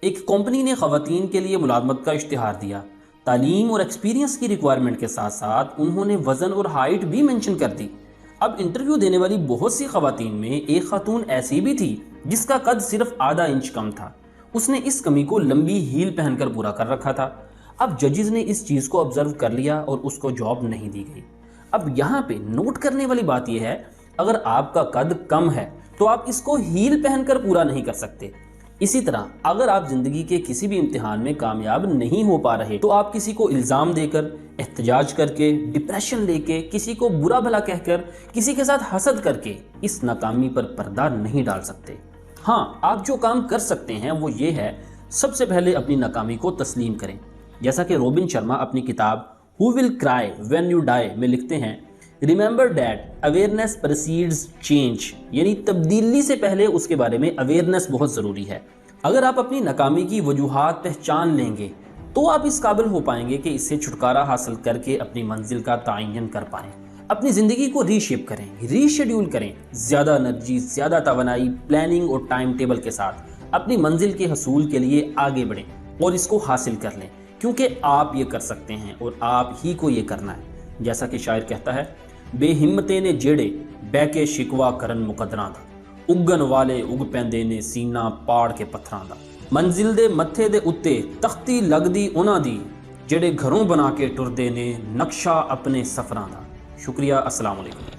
ایک کمپنی نے خواتین کے لیے ملازمت کا اشتہار دیا۔ تعلیم اور ایکسپیرینس کی ریکوائرمنٹ کے ساتھ ساتھ انہوں نے وزن اور ہائٹ بھی منشن کر دی۔ اب انٹرویو دینے والی بہت سی خواتین میں ایک خاتون ایسی بھی تھی جس کا قد صرف آدھا انچ کم تھا۔ اس نے اس کمی کو لمبی ہیل پہن کر پورا کر رکھا تھا۔ اب ججز نے اس چیز کو آبزرو کر لیا اور اس کو جاب نہیں دی گئی۔ اب یہاں پہ نوٹ کرنے والی بات یہ ہے، اگر آپ کا قد کم ہے تو آپ اس کو ہیل پہن کر پورا نہیں کر سکتے۔ اسی طرح اگر آپ زندگی کے کسی بھی امتحان میں کامیاب نہیں ہو پا رہے تو آپ کسی کو الزام دے کر، احتجاج کر کے، ڈپریشن لے کے، کسی کو برا بھلا کہہ کر، کسی کے ساتھ حسد کر کے اس ناکامی پر پردہ نہیں ڈال سکتے۔ ہاں، آپ جو کام کر سکتے ہیں وہ یہ ہے، سب سے پہلے اپنی ناکامی کو تسلیم کریں۔ جیسا کہ روبن شرما اپنی کتاب Who Will Cry When You Die میں لکھتے ہیں، ریممبر دیٹ اویئرنیس پریسیڈز چینج، یعنی تبدیلی سے پہلے اس کے بارے میں اویئرنیس بہت ضروری ہے۔ اگر آپ اپنی ناکامی کی وجوہات پہچان لیں گے تو آپ اس قابل ہو پائیں گے کہ اس سے چھٹکارا حاصل کر کے اپنی منزل کا تعین کر پائیں۔ اپنی زندگی کو ری شیپ کریں، ری شیڈیول کریں، زیادہ انرجی، زیادہ توانائی، پلاننگ اور ٹائم ٹیبل کے ساتھ اپنی منزل کے حصول کے لیے آگے بڑھیں اور اس کو حاصل کر لیں، کیونکہ آپ یہ کر سکتے ہیں اور آپ ہی کو یہ کرنا ہے۔ جیسا کہ شاعر کہتا ہے، بے ہمتے نے جیڑے بہ کے شکوا کرن مقدراں دا، اگن والے اگ پیندے نے سینہ پاڑ کے پتھراں دا، منزل دے متھے دے اتے تختی لگدی انہاں دی، جڑے گھروں بنا کے ٹردے نے نقشہ اپنے سفراں دا۔ شکریہ، السلام علیکم۔